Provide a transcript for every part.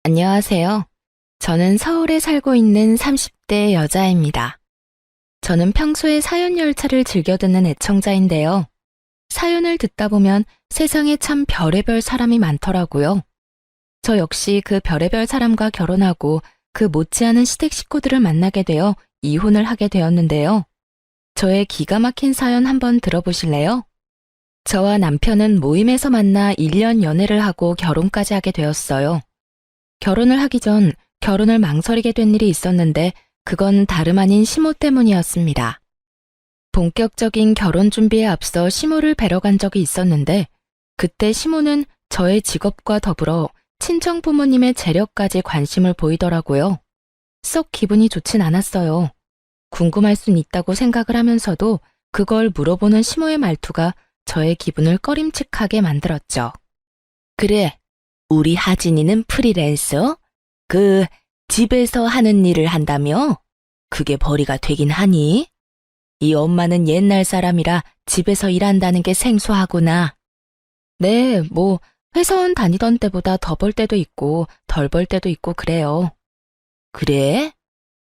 안녕하세요. 저는 서울에 살고 있는 30대 여자입니다. 저는 평소에 사연 열차를 즐겨 듣는 애청자인데요. 사연을 듣다 보면 세상에 참 별의별 사람이 많더라고요. 저 역시 그 별의별 사람과 결혼하고 그 못지않은 시댁 식구들을 만나게 되어 이혼을 하게 되었는데요. 저의 기가 막힌 사연 한번 들어보실래요? 저와 남편은 모임에서 만나 1년 연애를 하고 결혼까지 하게 되었어요. 결혼을 하기 전 결혼을 망설이게 된 일이 있었는데 그건 다름 아닌 시모 때문이었습니다. 본격적인 결혼 준비에 앞서 시모를 뵈러 간 적이 있었는데 그때 시모는 저의 직업과 더불어 친정 부모님의 재력까지 관심을 보이더라고요. 썩 기분이 좋진 않았어요. 궁금할 순 있다고 생각을 하면서도 그걸 물어보는 시모의 말투가 저의 기분을 꺼림칙하게 만들었죠. 그래, 우리 하진이는 프리랜서? 집에서 하는 일을 한다며? 그게 벌이가 되긴 하니? 이 엄마는 옛날 사람이라 집에서 일한다는 게 생소하구나. 네, 회사원 다니던 때보다 더 벌 때도 있고 덜 벌 때도 있고 그래요. 그래?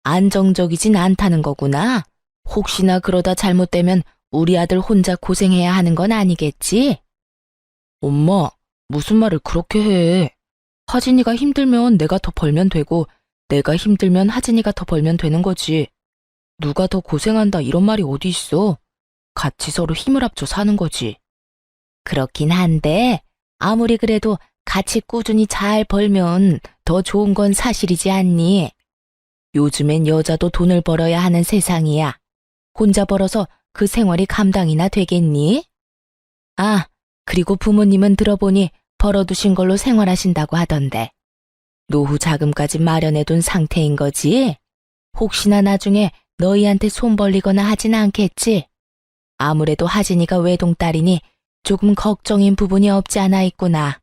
안정적이진 않다는 거구나. 혹시나 그러다 잘못되면 우리 아들 혼자 고생해야 하는 건 아니겠지? 엄마, 무슨 말을 그렇게 해? 하진이가 힘들면 내가 더 벌면 되고, 내가 힘들면 하진이가 더 벌면 되는 거지. 누가 더 고생한다 이런 말이 어디 있어? 같이 서로 힘을 합쳐 사는 거지. 그렇긴 한데, 아무리 그래도 같이 꾸준히 잘 벌면 더 좋은 건 사실이지 않니? 요즘엔 여자도 돈을 벌어야 하는 세상이야. 혼자 벌어서 그 생활이 감당이나 되겠니? 아, 그리고 부모님은 들어보니 벌어두신 걸로 생활하신다고 하던데. 노후 자금까지 마련해둔 상태인 거지? 혹시나 나중에 너희한테 손 벌리거나 하진 않겠지? 아무래도 하진이가 외동딸이니 조금 걱정인 부분이 없지 않아 있구나.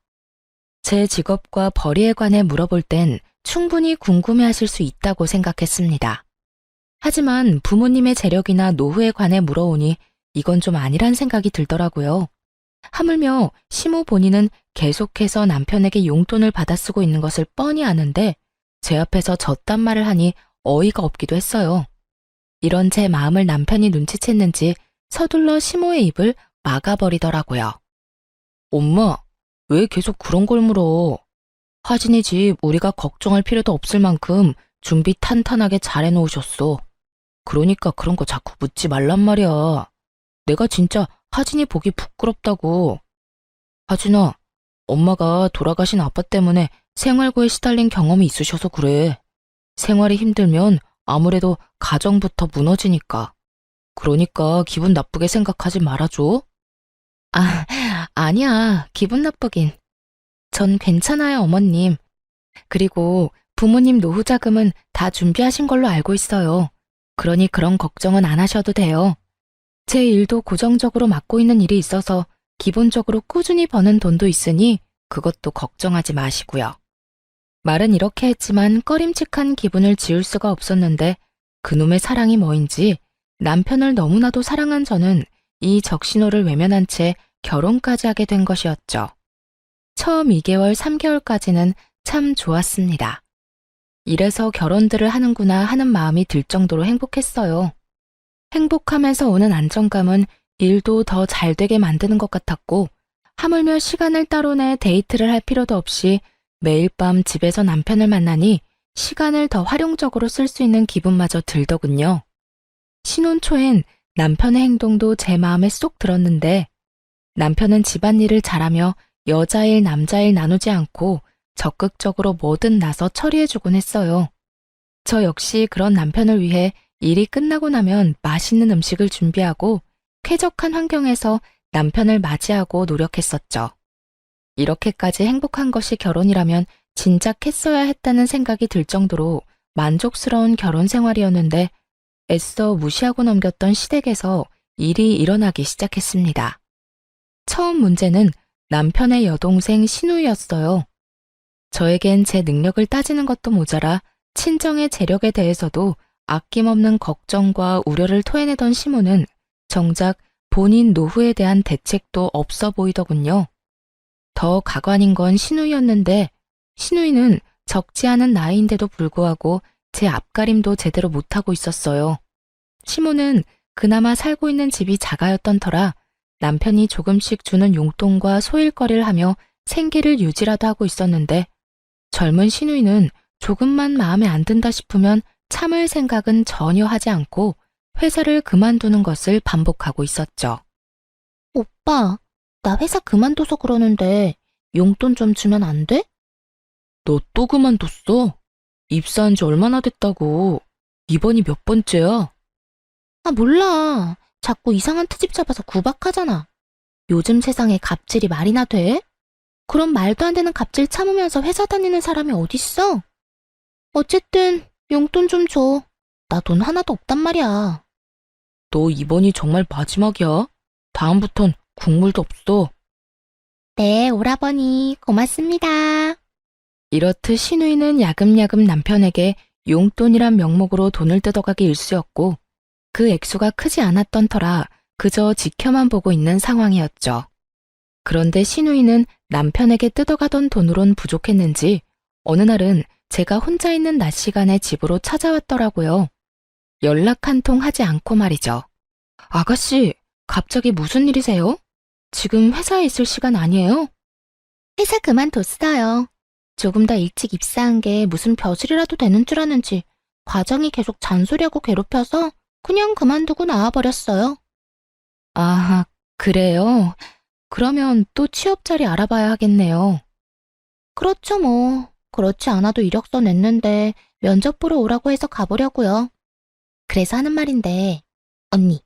제 직업과 벌이에 관해 물어볼 땐 충분히 궁금해하실 수 있다고 생각했습니다. 하지만 부모님의 재력이나 노후에 관해 물어오니 이건 좀 아니란 생각이 들더라고요. 하물며 시모 본인은 계속해서 남편에게 용돈을 받아 쓰고 있는 것을 뻔히 아는데 제 앞에서 저딴 말을 하니 어이가 없기도 했어요. 이런 제 마음을 남편이 눈치챘는지 서둘러 시모의 입을 막아버리더라고요. 엄마, 왜 계속 그런 걸 물어? 하진이 집 우리가 걱정할 필요도 없을 만큼 준비 탄탄하게 잘 해놓으셨어. 그러니까 그런 거 자꾸 묻지 말란 말이야. 내가 진짜 하진이 보기 부끄럽다고. 하진아, 엄마가 돌아가신 아빠 때문에 생활고에 시달린 경험이 있으셔서 그래. 생활이 힘들면 아무래도 가정부터 무너지니까. 그러니까 기분 나쁘게 생각하지 말아줘. 아, 아니야. 기분 나쁘긴. 전 괜찮아요, 어머님. 그리고 부모님 노후 자금은 다 준비하신 걸로 알고 있어요. 그러니 그런 걱정은 안 하셔도 돼요. 제 일도 고정적으로 맡고 있는 일이 있어서 기본적으로 꾸준히 버는 돈도 있으니 그것도 걱정하지 마시고요. 말은 이렇게 했지만 꺼림칙한 기분을 지울 수가 없었는데 그놈의 사랑이 뭐인지 남편을 너무나도 사랑한 저는 이 적신호를 외면한 채 결혼까지 하게 된 것이었죠. 처음 2개월, 3개월까지는 참 좋았습니다. 이래서 결혼들을 하는구나 하는 마음이 들 정도로 행복했어요. 행복하면서 오는 안정감은 일도 더 잘 되게 만드는 것 같았고, 하물며 시간을 따로 내 데이트를 할 필요도 없이 매일 밤 집에서 남편을 만나니 시간을 더 활용적으로 쓸 수 있는 기분마저 들더군요. 신혼 초엔 남편의 행동도 제 마음에 쏙 들었는데, 남편은 집안일을 잘하며 여자일, 남자일 나누지 않고 적극적으로 뭐든 나서 처리해주곤 했어요. 저 역시 그런 남편을 위해 일이 끝나고 나면 맛있는 음식을 준비하고 쾌적한 환경에서 남편을 맞이하고 노력했었죠. 이렇게까지 행복한 것이 결혼이라면 진작 했어야 했다는 생각이 들 정도로 만족스러운 결혼 생활이었는데 애써 무시하고 넘겼던 시댁에서 일이 일어나기 시작했습니다. 처음 문제는 남편의 여동생 신우였어요. 저에겐 제 능력을 따지는 것도 모자라 친정의 재력에 대해서도 아낌없는 걱정과 우려를 토해내던 시모는 정작 본인 노후에 대한 대책도 없어 보이더군요. 더 가관인 건 신우이였는데 신우이는 적지 않은 나이인데도 불구하고 제 앞가림도 제대로 못하고 있었어요. 시모는 그나마 살고 있는 집이 자가였던 터라 남편이 조금씩 주는 용돈과 소일거리를 하며 생계를 유지라도 하고 있었는데 젊은 시누이는 조금만 마음에 안 든다 싶으면 참을 생각은 전혀 하지 않고 회사를 그만두는 것을 반복하고 있었죠. 오빠, 나 회사 그만둬서 그러는데 용돈 좀 주면 안 돼? 너 또 그만뒀어? 입사한 지 얼마나 됐다고. 이번이 몇 번째야? 아, 몰라. 자꾸 이상한 트집 잡아서 구박하잖아. 요즘 세상에 갑질이 말이나 돼? 그럼 말도 안 되는 갑질 참으면서 회사 다니는 사람이 어딨어? 어쨌든 용돈 좀 줘. 나 돈 하나도 없단 말이야. 너 이번이 정말 마지막이야. 다음부턴 국물도 없어. 네, 오라버니 고맙습니다. 이렇듯 시누이는 야금야금 남편에게 용돈이란 명목으로 돈을 뜯어가기 일쑤였고 그 액수가 크지 않았던 터라 그저 지켜만 보고 있는 상황이었죠. 그런데 시누이는 남편에게 뜯어가던 돈으론 부족했는지 어느 날은 제가 혼자 있는 낮 시간에 집으로 찾아왔더라고요. 연락 한 통 하지 않고 말이죠. 아가씨, 갑자기 무슨 일이세요? 지금 회사에 있을 시간 아니에요? 회사 그만뒀어요. 조금 더 일찍 입사한 게 무슨 벼슬이라도 되는 줄 아는지 과장이 계속 잔소리하고 괴롭혀서 그냥 그만두고 나와버렸어요. 아, 그래요? 그러면 또 취업 자리 알아봐야 하겠네요. 그렇죠 뭐. 그렇지 않아도 이력서 냈는데 면접 보러 오라고 해서 가보려고요. 그래서 하는 말인데 언니,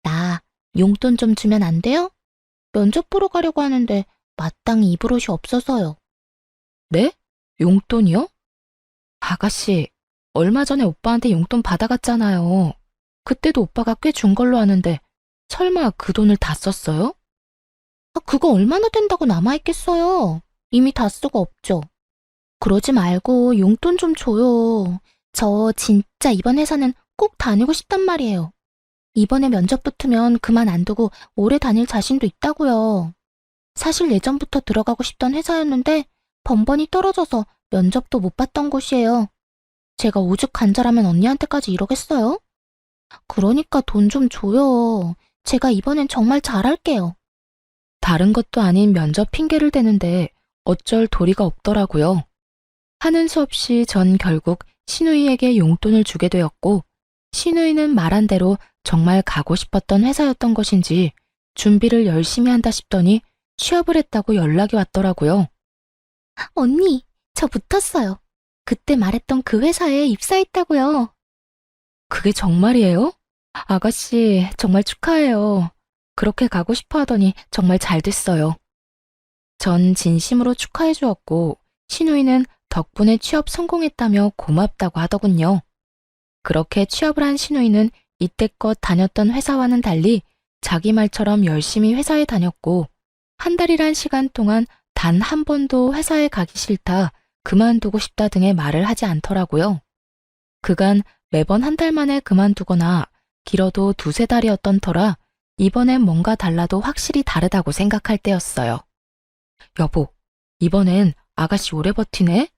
나 용돈 좀 주면 안 돼요? 면접 보러 가려고 하는데 마땅히 입을 옷이 없어서요. 네? 용돈이요? 아가씨, 얼마 전에 오빠한테 용돈 받아갔잖아요. 그때도 오빠가 꽤 준 걸로 아는데 설마 그 돈을 다 썼어요? 아, 그거 얼마나 된다고 남아있겠어요. 이미 다 쓰고 없죠. 그러지 말고 용돈 좀 줘요. 저 진짜 이번 회사는 꼭 다니고 싶단 말이에요. 이번에 면접 붙으면 그만 안 두고 오래 다닐 자신도 있다고요. 사실 예전부터 들어가고 싶던 회사였는데 번번이 떨어져서 면접도 못 봤던 곳이에요. 제가 오죽 간절하면 언니한테까지 이러겠어요? 그러니까 돈 좀 줘요. 제가 이번엔 정말 잘할게요. 다른 것도 아닌 면접 핑계를 대는데 어쩔 도리가 없더라고요. 하는 수 없이 전 결국 시누이에게 용돈을 주게 되었고 시누이는 말한 대로 정말 가고 싶었던 회사였던 것인지 준비를 열심히 한다 싶더니 취업을 했다고 연락이 왔더라고요. 언니, 저 붙었어요. 그때 말했던 그 회사에 입사했다고요. 그게 정말이에요? 아가씨, 정말 축하해요. 그렇게 가고 싶어 하더니 정말 잘 됐어요. 전 진심으로 축하해 주었고 시누이는 덕분에 취업 성공했다며 고맙다고 하더군요. 그렇게 취업을 한 시누이는 이때껏 다녔던 회사와는 달리 자기 말처럼 열심히 회사에 다녔고 한 달이란 시간 동안 단 한 번도 회사에 가기 싫다, 그만두고 싶다 등의 말을 하지 않더라고요. 그간 매번 한 달 만에 그만두거나 길어도 두세 달이었던 터라 이번엔 뭔가 달라도 확실히 다르다고 생각할 때였어요. 여보, 이번엔 아가씨 오래 버티네?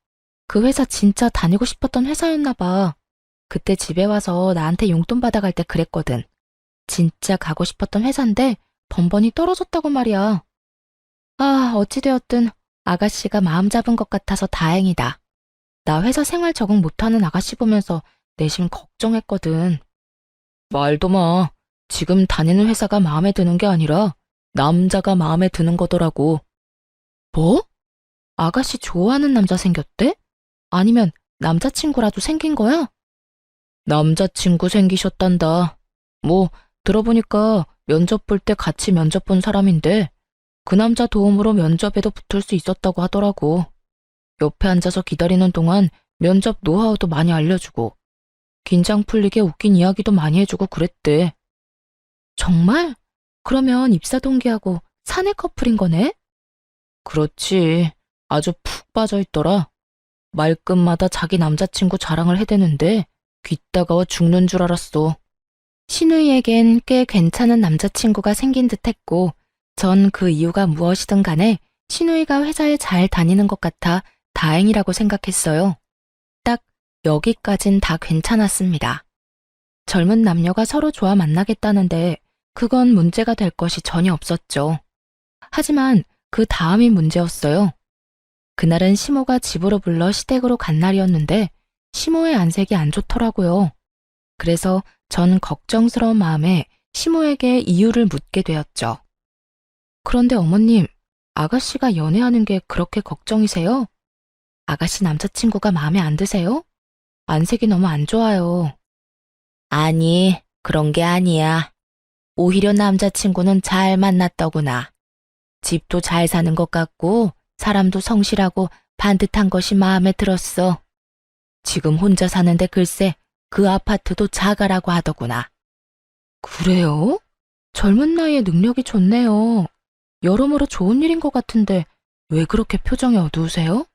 그 회사 진짜 다니고 싶었던 회사였나 봐. 그때 집에 와서 나한테 용돈 받아갈 때 그랬거든. 진짜 가고 싶었던 회사인데 번번이 떨어졌다고 말이야. 아, 어찌되었든 아가씨가 마음 잡은 것 같아서 다행이다. 나 회사 생활 적응 못하는 아가씨 보면서 내심 걱정했거든. 말도 마. 지금 다니는 회사가 마음에 드는 게 아니라 남자가 마음에 드는 거더라고. 뭐? 아가씨 좋아하는 남자 생겼대? 아니면 남자친구라도 생긴 거야? 남자친구 생기셨단다. 뭐 들어보니까 면접 볼 때 같이 면접 본 사람인데 그 남자 도움으로 면접에도 붙을 수 있었다고 하더라고. 옆에 앉아서 기다리는 동안 면접 노하우도 많이 알려주고 긴장 풀리게 웃긴 이야기도 많이 해주고 그랬대. 정말? 그러면 입사 동기하고 사내 커플인 거네? 그렇지. 아주 푹 빠져있더라. 말끝마다 자기 남자친구 자랑을 해대는데 귀 따가워 죽는 줄 알았어. 신우이에겐 꽤 괜찮은 남자친구가 생긴 듯 했고 전 그 이유가 무엇이든 간에 신우이가 회사에 잘 다니는 것 같아 다행이라고 생각했어요. 딱 여기까진 다 괜찮았습니다. 젊은 남녀가 서로 좋아 만나겠다는데 그건 문제가 될 것이 전혀 없었죠. 하지만 그 다음이 문제였어요. 그날은 시모가 집으로 불러 시댁으로 간 날이었는데 시모의 안색이 안 좋더라고요. 그래서 전 걱정스러운 마음에 시모에게 이유를 묻게 되었죠. 그런데 어머님, 아가씨가 연애하는 게 그렇게 걱정이세요? 아가씨 남자친구가 마음에 안 드세요? 안색이 너무 안 좋아요. 아니, 그런 게 아니야. 오히려 남자친구는 잘 만났더구나. 집도 잘 사는 것 같고 사람도 성실하고 반듯한 것이 마음에 들었어. 지금 혼자 사는데 글쎄 그 아파트도 자가라고 하더구나. 그래요? 젊은 나이에 능력이 좋네요. 여러모로 좋은 일인 것 같은데 왜 그렇게 표정이 어두우세요?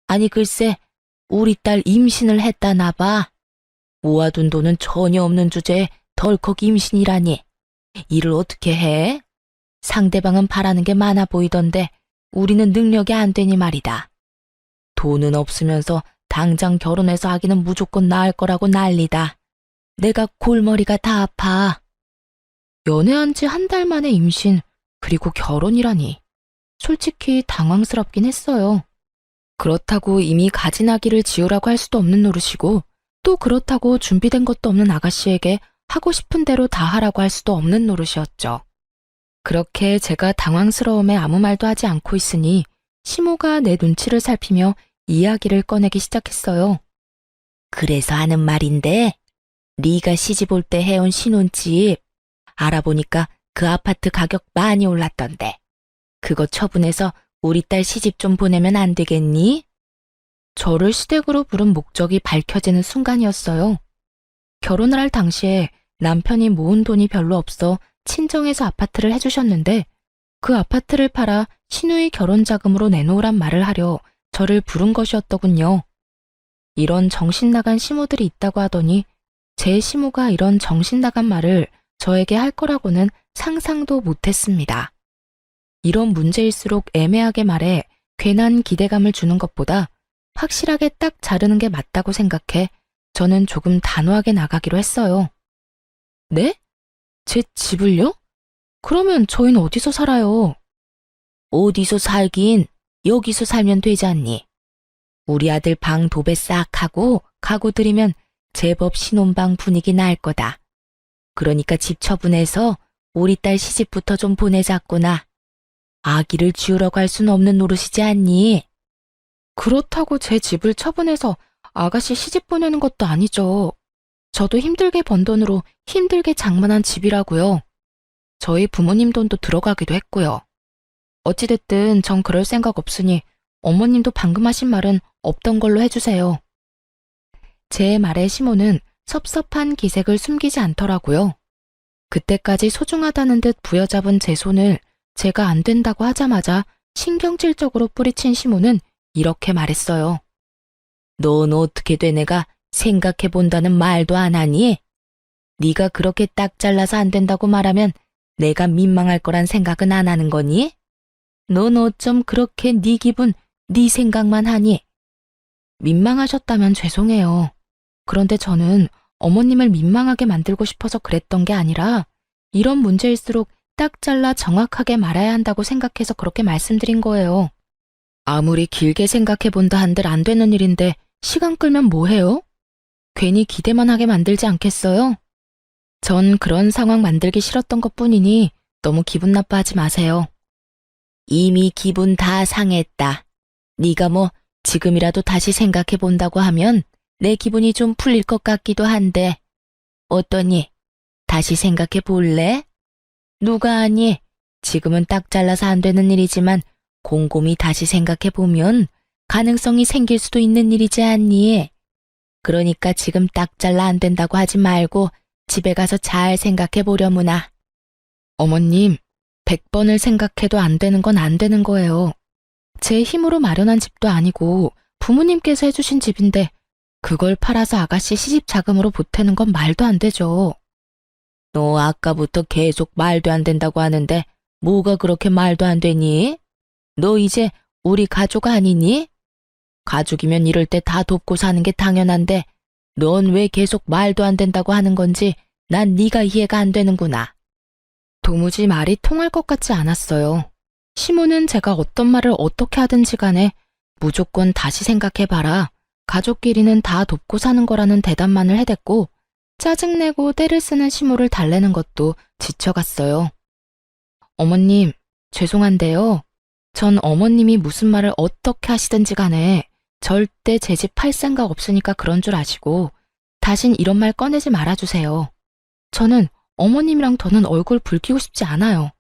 아니 글쎄 우리 딸 임신을 했다나 봐. 모아둔 돈은 전혀 없는 주제에 덜컥 임신이라니. 일을 어떻게 해? 상대방은 바라는 게 많아 보이던데 우리는 능력이 안 되니 말이다. 돈은 없으면서 당장 결혼해서 아기는 무조건 낳을 거라고 난리다. 내가 골머리가 다 아파. 연애한 지 한 달 만에 임신, 그리고 결혼이라니. 솔직히 당황스럽긴 했어요. 그렇다고 이미 가진 아기를 지우라고 할 수도 없는 노릇이고, 또 그렇다고 준비된 것도 없는 아가씨에게 하고 싶은 대로 다 하라고 할 수도 없는 노릇이었죠. 그렇게 제가 당황스러움에 아무 말도 하지 않고 있으니 시모가 내 눈치를 살피며 이야기를 꺼내기 시작했어요. 그래서 하는 말인데 네가 시집 올 때 해온 신혼집 알아보니까 그 아파트 가격 많이 올랐던데 그거 처분해서 우리 딸 시집 좀 보내면 안 되겠니? 저를 시댁으로 부른 목적이 밝혀지는 순간이었어요. 결혼을 할 당시에 남편이 모은 돈이 별로 없어 친정에서 아파트를 해주셨는데 그 아파트를 팔아 시누이 결혼 자금으로 내놓으란 말을 하려 저를 부른 것이었더군요. 이런 정신나간 시모들이 있다고 하더니 제 시모가 이런 정신나간 말을 저에게 할 거라고는 상상도 못했습니다. 이런 문제일수록 애매하게 말해 괜한 기대감을 주는 것보다 확실하게 딱 자르는 게 맞다고 생각해 저는 조금 단호하게 나가기로 했어요. 네? 제 집을요? 그러면 저희는 어디서 살아요? 어디서 살긴 여기서 살면 되지 않니? 우리 아들 방 도배 싹 하고 가구 들이면 제법 신혼방 분위기 날 거다. 그러니까 집 처분해서 우리 딸 시집부터 좀 보내자꾸나. 아기를 지우라고 할 수는 없는 노릇이지 않니? 그렇다고 제 집을 처분해서 아가씨 시집 보내는 것도 아니죠. 저도 힘들게 번 돈으로 힘들게 장만한 집이라고요. 저희 부모님 돈도 들어가기도 했고요. 어찌됐든 전 그럴 생각 없으니 어머님도 방금 하신 말은 없던 걸로 해주세요. 제 말에 시모는 섭섭한 기색을 숨기지 않더라고요. 그때까지 소중하다는 듯 부여잡은 제 손을 제가 안 된다고 하자마자 신경질적으로 뿌리친 시모는 이렇게 말했어요. 넌 어떻게 된 애가 생각해본다는 말도 안 하니? 네가 그렇게 딱 잘라서 안 된다고 말하면 내가 민망할 거란 생각은 안 하는 거니? 넌 어쩜 그렇게 네 기분, 네 생각만 하니? 민망하셨다면 죄송해요. 그런데 저는 어머님을 민망하게 만들고 싶어서 그랬던 게 아니라 이런 문제일수록 딱 잘라 정확하게 말해야 한다고 생각해서 그렇게 말씀드린 거예요. 아무리 길게 생각해본다 한들 안 되는 일인데 시간 끌면 뭐해요? 괜히 기대만 하게 만들지 않겠어요? 전 그런 상황 만들기 싫었던 것뿐이니 너무 기분 나빠하지 마세요. 이미 기분 다 상했다. 네가 뭐 지금이라도 다시 생각해본다고 하면 내 기분이 좀 풀릴 것 같기도 한데 어떠니? 다시 생각해 볼래? 누가 아니? 지금은 딱 잘라서 안 되는 일이지만 곰곰이 다시 생각해 보면 가능성이 생길 수도 있는 일이지 않니? 그러니까 지금 딱 잘라 안 된다고 하지 말고 집에 가서 잘 생각해 보려무나. 어머님, 100번을 생각해도 안 되는 건 안 되는 거예요. 제 힘으로 마련한 집도 아니고 부모님께서 해주신 집인데 그걸 팔아서 아가씨 시집 자금으로 보태는 건 말도 안 되죠. 너 아까부터 계속 말도 안 된다고 하는데 뭐가 그렇게 말도 안 되니? 너 이제 우리 가족 아니니? 가족이면 이럴 때 다 돕고 사는 게 당연한데 넌 왜 계속 말도 안 된다고 하는 건지 난 네가 이해가 안 되는구나. 도무지 말이 통할 것 같지 않았어요. 시모는 제가 어떤 말을 어떻게 하든지 간에 무조건 다시 생각해봐라. 가족끼리는 다 돕고 사는 거라는 대답만을 해댔고 짜증내고 때를 쓰는 시모를 달래는 것도 지쳐갔어요. 어머님, 죄송한데요. 전 어머님이 무슨 말을 어떻게 하시든지 간에 절대 제 집 팔 생각 없으니까 그런 줄 아시고 다신 이런 말 꺼내지 말아주세요. 저는 어머님이랑 더는 얼굴 붉히고 싶지 않아요.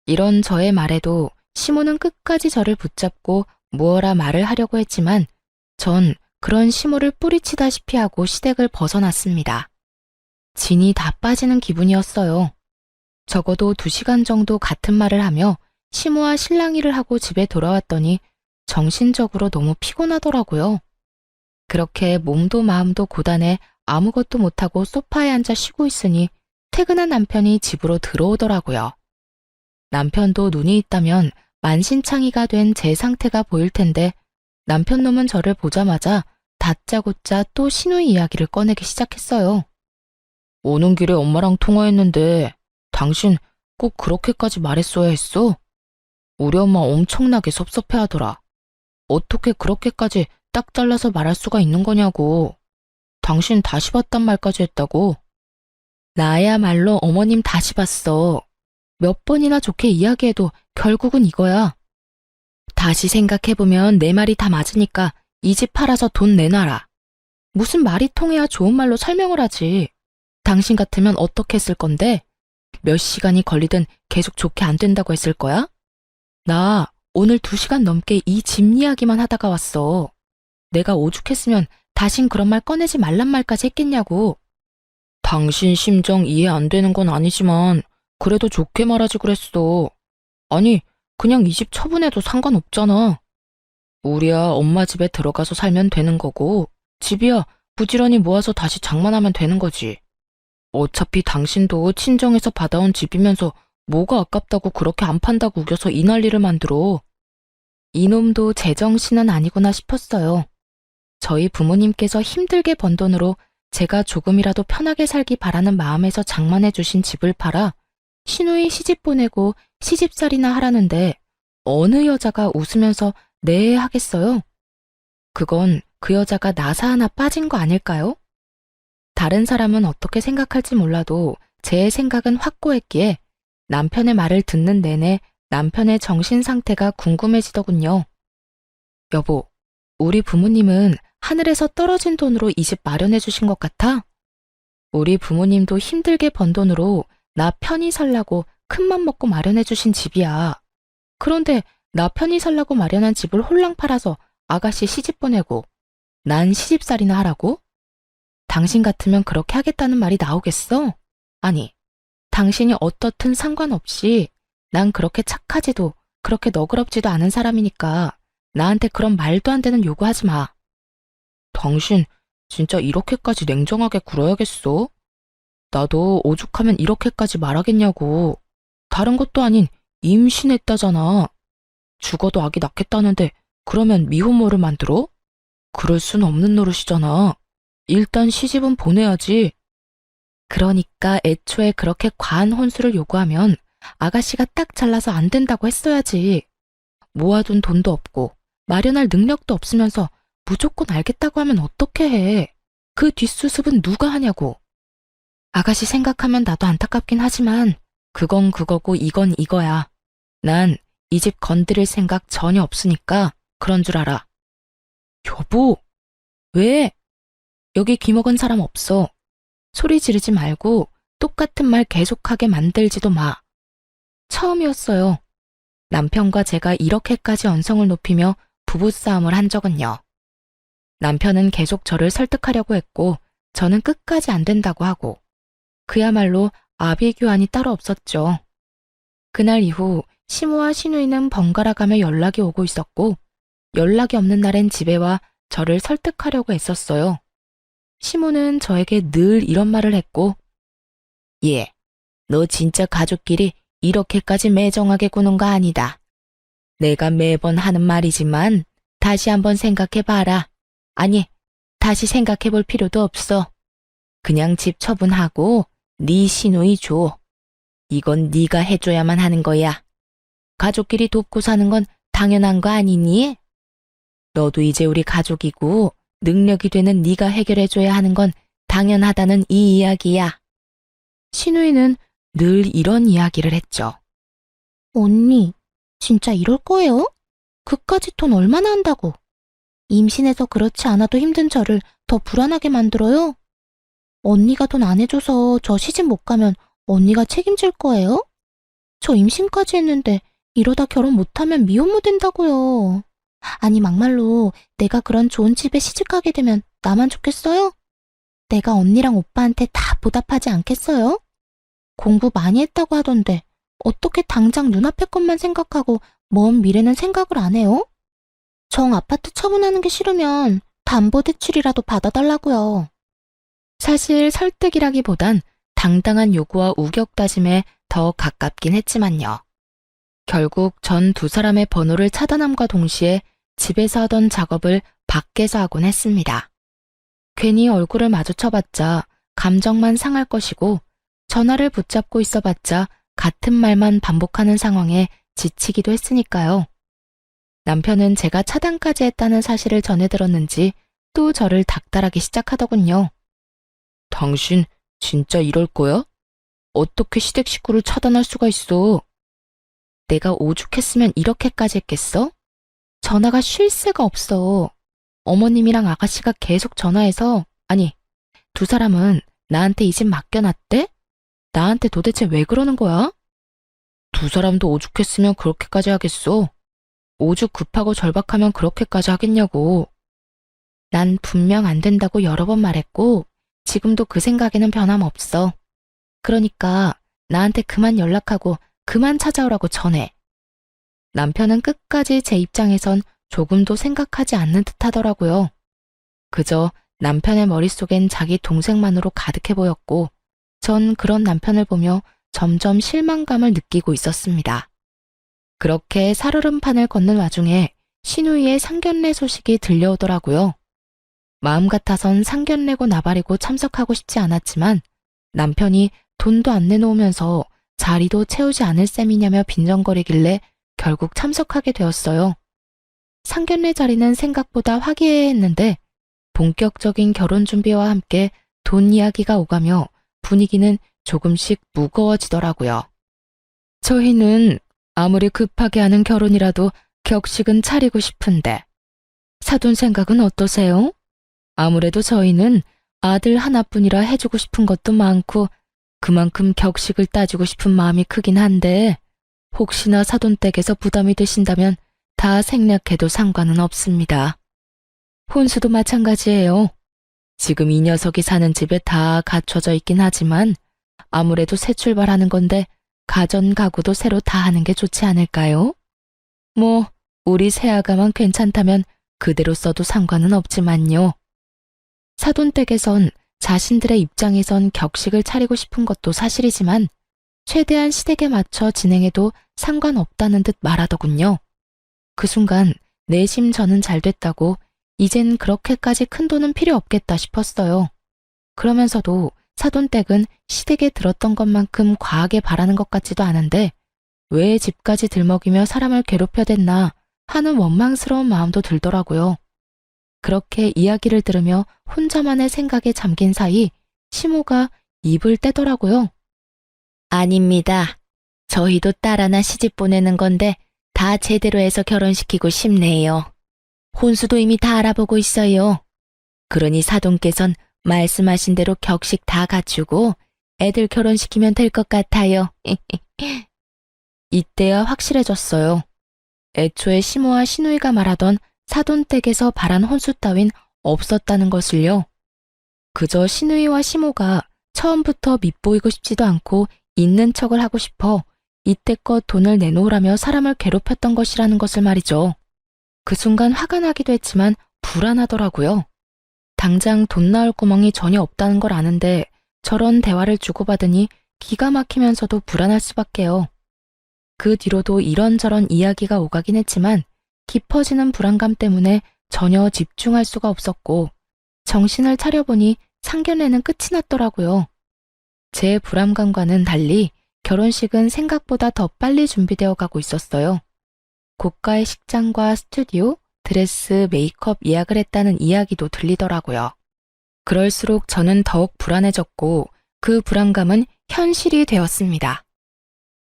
이런 저의 말에도 시모는 끝까지 저를 붙잡고 무어라 말을 하려고 했지만 전 그런 시모를 뿌리치다시피 하고 시댁을 벗어났습니다. 진이 다 빠지는 기분이었어요. 적어도 2시간 정도 같은 말을 하며 시모와 실랑이를 하고 집에 돌아왔더니 정신적으로 너무 피곤하더라고요. 그렇게 몸도 마음도 고단해 아무것도 못하고 소파에 앉아 쉬고 있으니 퇴근한 남편이 집으로 들어오더라고요. 남편도 눈이 있다면 만신창이가 된 제 상태가 보일 텐데 남편 놈은 저를 보자마자 다짜고짜 또 시누이 이야기를 꺼내기 시작했어요. 오는 길에 엄마랑 통화했는데 당신 꼭 그렇게까지 말했어야 했어? 우리 엄마 엄청나게 섭섭해하더라. 어떻게 그렇게까지 딱 잘라서 말할 수가 있는 거냐고. 당신 다시 봤단 말까지 했다고. 나야말로 어머님 다시 봤어. 몇 번이나 좋게 이야기해도 결국은 이거야. 다시 생각해보면 내 말이 다 맞으니까 이 집 팔아서 돈 내놔라. 무슨 말이 통해야 좋은 말로 설명을 하지. 당신 같으면 어떻게 했을 건데? 몇 시간이 걸리든 계속 좋게 안 된다고 했을 거야? 나 오늘 2시간 넘게 이 집 이야기만 하다가 왔어. 내가 오죽했으면 다신 그런 말 꺼내지 말란 말까지 했겠냐고. 당신 심정 이해 안 되는 건 아니지만 그래도 좋게 말하지 그랬어. 아니, 그냥 이 집 처분해도 상관없잖아. 우리야 엄마 집에 들어가서 살면 되는 거고 집이야 부지런히 모아서 다시 장만하면 되는 거지. 어차피 당신도 친정에서 받아온 집이면서 뭐가 아깝다고 그렇게 안 판다고 우겨서 이 난리를 만들어. 이놈도 제정신은 아니구나 싶었어요. 저희 부모님께서 힘들게 번 돈으로 제가 조금이라도 편하게 살기 바라는 마음에서 장만해 주신 집을 팔아 시누이 시집 보내고 시집살이나 하라는데 어느 여자가 웃으면서 네 하겠어요? 그건 그 여자가 나사 하나 빠진 거 아닐까요? 다른 사람은 어떻게 생각할지 몰라도 제 생각은 확고했기에 남편의 말을 듣는 내내 남편의 정신 상태가 궁금해지더군요. 여보, 우리 부모님은 하늘에서 떨어진 돈으로 이 집 마련해 주신 것 같아? 우리 부모님도 힘들게 번 돈으로 나 편히 살라고 큰맘 먹고 마련해 주신 집이야. 그런데 나 편히 살라고 마련한 집을 홀랑 팔아서 아가씨 시집 보내고 난 시집살이나 하라고? 당신 같으면 그렇게 하겠다는 말이 나오겠어? 아니, 당신이 어떻든 상관없이 난 그렇게 착하지도 그렇게 너그럽지도 않은 사람이니까 나한테 그런 말도 안 되는 요구하지 마. 당신 진짜 이렇게까지 냉정하게 굴어야겠어? 나도 오죽하면 이렇게까지 말하겠냐고. 다른 것도 아닌 임신했다잖아. 죽어도 아기 낳겠다는데 그러면 미혼모를 만들어? 그럴 순 없는 노릇이잖아. 일단 시집은 보내야지. 그러니까 애초에 그렇게 과한 혼수를 요구하면 아가씨가 딱 잘라서 안 된다고 했어야지. 모아둔 돈도 없고 마련할 능력도 없으면서 무조건 알겠다고 하면 어떻게 해. 그 뒷수습은 누가 하냐고. 아가씨 생각하면 나도 안타깝긴 하지만 그건 그거고 이건 이거야. 난 이 집 건드릴 생각 전혀 없으니까 그런 줄 알아. 여보, 왜? 여기 귀먹은 사람 없어. 소리 지르지 말고 똑같은 말 계속하게 만들지도 마. 처음이었어요. 남편과 제가 이렇게까지 언성을 높이며 부부싸움을 한 적은요. 남편은 계속 저를 설득하려고 했고 저는 끝까지 안 된다고 하고 그야말로 아비 교환이 따로 없었죠. 그날 이후 시모와 시누이는 번갈아 가며 연락이 오고 있었고 연락이 없는 날엔 집에 와 저를 설득하려고 애썼어요. 시모는 저에게 늘 이런 말을 했고 너 진짜 가족끼리 이렇게까지 매정하게 구는 거 아니다. 내가 매번 하는 말이지만 다시 한번 생각해봐라. 아니, 다시 생각해볼 필요도 없어. 그냥 집 처분하고 네 시누이 줘. 이건 네가 해줘야만 하는 거야. 가족끼리 돕고 사는 건 당연한 거 아니니? 너도 이제 우리 가족이고 능력이 되는 네가 해결해줘야 하는 건 당연하다는 이 이야기야. 시누이는 늘 이런 이야기를 했죠. 언니, 진짜 이럴 거예요? 그까짓 돈 얼마나 한다고? 임신해서 그렇지 않아도 힘든 저를 더 불안하게 만들어요? 언니가 돈 안 해줘서 저 시집 못 가면 언니가 책임질 거예요? 저 임신까지 했는데 이러다 결혼 못하면 미혼모 된다고요. 아니 막말로 내가 그런 좋은 집에 시집 가게 되면 나만 좋겠어요? 내가 언니랑 오빠한테 다 보답하지 않겠어요? 공부 많이 했다고 하던데 어떻게 당장 눈앞의 것만 생각하고 먼 미래는 생각을 안 해요? 정 아파트 처분하는 게 싫으면 담보대출이라도 받아달라고요. 사실 설득이라기보단 당당한 요구와 우격다짐에 더 가깝긴 했지만요. 결국 전 두 사람의 번호를 차단함과 동시에 집에서 하던 작업을 밖에서 하곤 했습니다. 괜히 얼굴을 마주쳐봤자 감정만 상할 것이고 전화를 붙잡고 있어봤자 같은 말만 반복하는 상황에 지치기도 했으니까요. 남편은 제가 차단까지 했다는 사실을 전해 들었는지 또 저를 닥달하기 시작하더군요. 당신 진짜 이럴 거야? 어떻게 시댁 식구를 차단할 수가 있어? 내가 오죽했으면 이렇게까지 했겠어? 전화가 쉴 새가 없어. 어머님이랑 아가씨가 계속 전화해서 아니, 두 사람은 나한테 이 집 맡겨놨대? 나한테 도대체 왜 그러는 거야? 두 사람도 오죽했으면 그렇게까지 하겠어? 오죽 급하고 절박하면 그렇게까지 하겠냐고. 난 분명 안 된다고 여러 번 말했고 지금도 그 생각에는 변함없어. 그러니까 나한테 그만 연락하고 그만 찾아오라고 전해. 남편은 끝까지 제 입장에선 조금도 생각하지 않는 듯 하더라고요. 그저 남편의 머릿속엔 자기 동생만으로 가득해 보였고 전 그런 남편을 보며 점점 실망감을 느끼고 있었습니다. 그렇게 살얼음판을 걷는 와중에 시누이의 상견례 소식이 들려오더라고요. 마음 같아선 상견례고 나발이고 참석하고 싶지 않았지만 남편이 돈도 안 내놓으면서 자리도 채우지 않을 셈이냐며 빈정거리길래 결국 참석하게 되었어요. 상견례 자리는 생각보다 화기애애했는데 본격적인 결혼 준비와 함께 돈 이야기가 오가며 분위기는 조금씩 무거워지더라고요. 저희는 아무리 급하게 하는 결혼이라도 격식은 차리고 싶은데 사돈 생각은 어떠세요? 아무래도 저희는 아들 하나뿐이라 해주고 싶은 것도 많고 그만큼 격식을 따지고 싶은 마음이 크긴 한데 혹시나 사돈 댁에서 부담이 되신다면 다 생략해도 상관은 없습니다. 혼수도 마찬가지예요. 지금 이 녀석이 사는 집에 다 갖춰져 있긴 하지만 아무래도 새 출발하는 건데 가전 가구도 새로 다 하는 게 좋지 않을까요? 뭐 우리 새아가만 괜찮다면 그대로 써도 상관은 없지만요. 사돈 댁에선 자신들의 입장에선 격식을 차리고 싶은 것도 사실이지만 최대한 시댁에 맞춰 진행해도 상관없다는 듯 말하더군요. 그 순간 내심 저는 잘 됐다고 이젠 그렇게까지 큰 돈은 필요 없겠다 싶었어요. 그러면서도 사돈댁은 시댁에 들었던 것만큼 과하게 바라는 것 같지도 않은데 왜 집까지 들먹이며 사람을 괴롭혀댔나 하는 원망스러운 마음도 들더라고요. 그렇게 이야기를 들으며 혼자만의 생각에 잠긴 사이 시모가 입을 떼더라고요. 아닙니다. 저희도 딸 하나 시집 보내는 건데 다 제대로 해서 결혼시키고 싶네요. 혼수도 이미 다 알아보고 있어요. 그러니 사돈께선 말씀하신 대로 격식 다 갖추고 애들 결혼시키면 될 것 같아요. 이때야 확실해졌어요. 애초에 시모와 시누이가 말하던 사돈댁에서 바란 혼수 따윈 없었다는 것을요. 그저 시누이와 시모가 처음부터 밉보이고 싶지도 않고 있는 척을 하고 싶어 이때껏 돈을 내놓으라며 사람을 괴롭혔던 것이라는 것을 말이죠. 그 순간 화가 나기도 했지만 불안하더라고요. 당장 돈 나올 구멍이 전혀 없다는 걸 아는데 저런 대화를 주고받으니 기가 막히면서도 불안할 수밖에요. 그 뒤로도 이런저런 이야기가 오가긴 했지만 깊어지는 불안감 때문에 전혀 집중할 수가 없었고 정신을 차려보니 상견례는 끝이 났더라고요. 제 불안감과는 달리 결혼식은 생각보다 더 빨리 준비되어 가고 있었어요. 고가의 식장과 스튜디오, 드레스, 메이크업 예약을 했다는 이야기도 들리더라고요. 그럴수록 저는 더욱 불안해졌고 그 불안감은 현실이 되었습니다.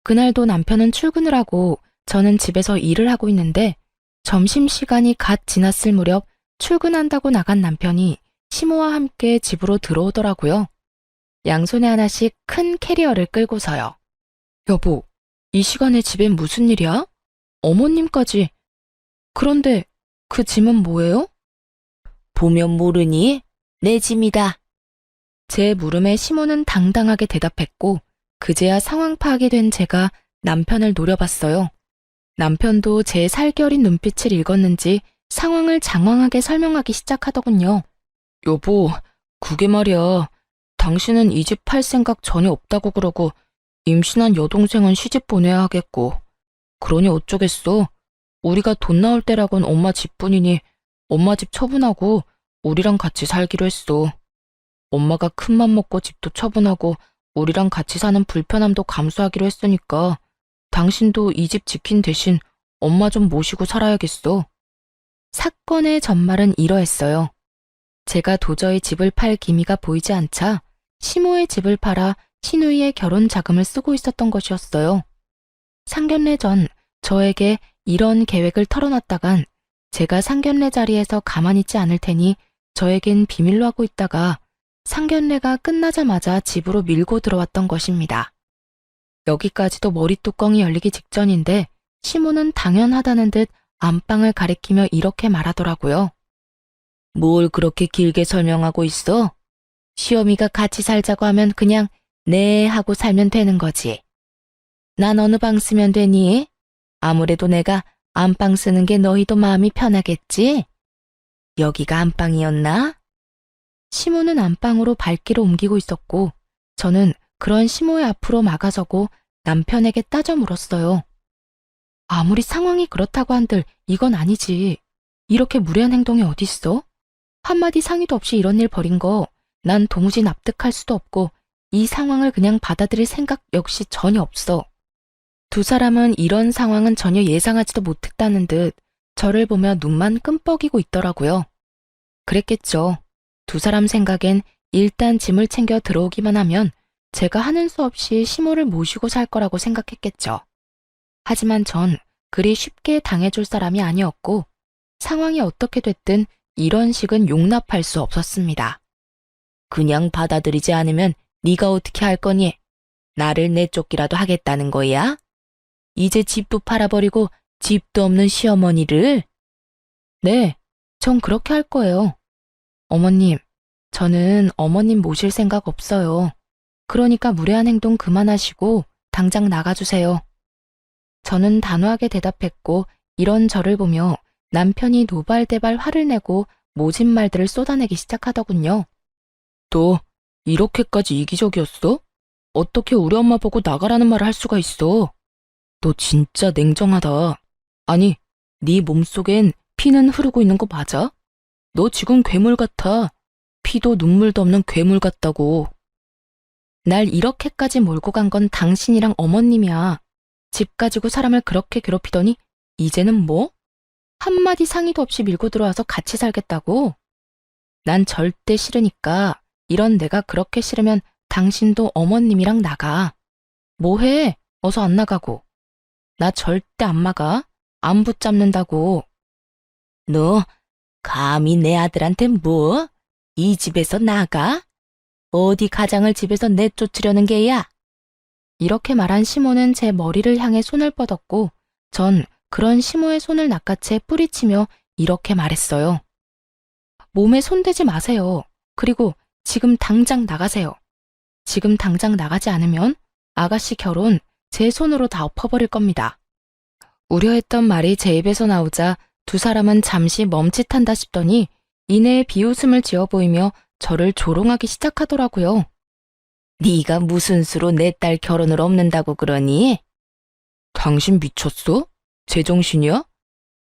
그날도 남편은 출근을 하고 저는 집에서 일을 하고 있는데 점심시간이 갓 지났을 무렵 출근한다고 나간 남편이 시모와 함께 집으로 들어오더라고요. 양손에 하나씩 큰 캐리어를 끌고서요. 여보, 이 시간에 집엔 무슨 일이야? 어머님까지. 그런데 그 짐은 뭐예요? 보면 모르니? 내 짐이다. 제 물음에 시모는 당당하게 대답했고 그제야 상황 파악이 된 제가 남편을 노려봤어요. 남편도 제 살결인 눈빛을 읽었는지 상황을 장황하게 설명하기 시작하더군요. 여보, 그게 말이야. 당신은 이 집 팔 생각 전혀 없다고 그러고 임신한 여동생은 시집 보내야 하겠고. 그러니 어쩌겠어. 우리가 돈 나올 때라곤 엄마 집뿐이니 엄마 집 처분하고 우리랑 같이 살기로 했어. 엄마가 큰맘 먹고 집도 처분하고 우리랑 같이 사는 불편함도 감수하기로 했으니까 당신도 이 집 지킨 대신 엄마 좀 모시고 살아야겠어. 사건의 전말은 이러했어요. 제가 도저히 집을 팔 기미가 보이지 않자 시모의 집을 팔아 시누이의 결혼 자금을 쓰고 있었던 것이었어요. 상견례 전 저에게 이런 계획을 털어놨다간 제가 상견례 자리에서 가만히 있지 않을 테니 저에겐 비밀로 하고 있다가 상견례가 끝나자마자 집으로 밀고 들어왔던 것입니다. 여기까지도 머리뚜껑이 열리기 직전인데 시모는 당연하다는 듯 안방을 가리키며 이렇게 말하더라고요. 뭘 그렇게 길게 설명하고 있어? 시어미가 같이 살자고 하면 그냥 네 하고 살면 되는 거지. 난 어느 방 쓰면 되니? 아무래도 내가 안방 쓰는 게 너희도 마음이 편하겠지? 여기가 안방이었나? 시모는 안방으로 발길을 옮기고 있었고 저는 그런 시모의 앞으로 막아서고 남편에게 따져 물었어요. 아무리 상황이 그렇다고 한들 이건 아니지. 이렇게 무례한 행동이 어딨어? 한마디 상의도 없이 이런 일 벌인 거 난 도무지 납득할 수도 없고 이 상황을 그냥 받아들일 생각 역시 전혀 없어. 두 사람은 이런 상황은 전혀 예상하지도 못했다는 듯 저를 보며 눈만 끔뻑이고 있더라고요. 그랬겠죠. 두 사람 생각엔 일단 짐을 챙겨 들어오기만 하면 제가 하는 수 없이 시모를 모시고 살 거라고 생각했겠죠. 하지만 전 그리 쉽게 당해줄 사람이 아니었고 상황이 어떻게 됐든 이런 식은 용납할 수 없었습니다. 그냥 받아들이지 않으면 네가 어떻게 할 거니? 나를 내쫓기라도 하겠다는 거야? 이제 집도 팔아버리고 집도 없는 시어머니를? 네, 전 그렇게 할 거예요. 어머님, 저는 어머님 모실 생각 없어요. 그러니까 무례한 행동 그만하시고 당장 나가주세요. 저는 단호하게 대답했고 이런 저를 보며 남편이 노발대발 화를 내고 모진 말들을 쏟아내기 시작하더군요. 너 이렇게까지 이기적이었어? 어떻게 우리 엄마 보고 나가라는 말을 할 수가 있어? 너 진짜 냉정하다. 아니, 네 몸속엔 피는 흐르고 있는 거 맞아? 너 지금 괴물 같아. 피도 눈물도 없는 괴물 같다고. 날 이렇게까지 몰고 간 건 당신이랑 어머님이야. 집 가지고 사람을 그렇게 괴롭히더니 이제는 뭐? 한마디 상의도 없이 밀고 들어와서 같이 살겠다고? 난 절대 싫으니까 이런 내가 그렇게 싫으면 당신도 어머님이랑 나가. 뭐해? 어서 안 나가고. 나 절대 안 막아. 안 붙잡는다고. 너 감히 내 아들한테 뭐? 이 집에서 나가? 어디 가장을 집에서 내쫓으려는 게야? 이렇게 말한 시모는 제 머리를 향해 손을 뻗었고 전 그런 시모의 손을 낚아채 뿌리치며 이렇게 말했어요. 몸에 손대지 마세요. 그리고 지금 당장 나가세요. 지금 당장 나가지 않으면 아가씨 결혼 제 손으로 다 엎어버릴 겁니다. 우려했던 말이 제 입에서 나오자 두 사람은 잠시 멈칫한다 싶더니 이내에 비웃음을 지어 보이며 저를 조롱하기 시작하더라고요. 네가 무슨 수로 내 딸 결혼을 없는다고 그러니? 당신 미쳤어? 제정신이야?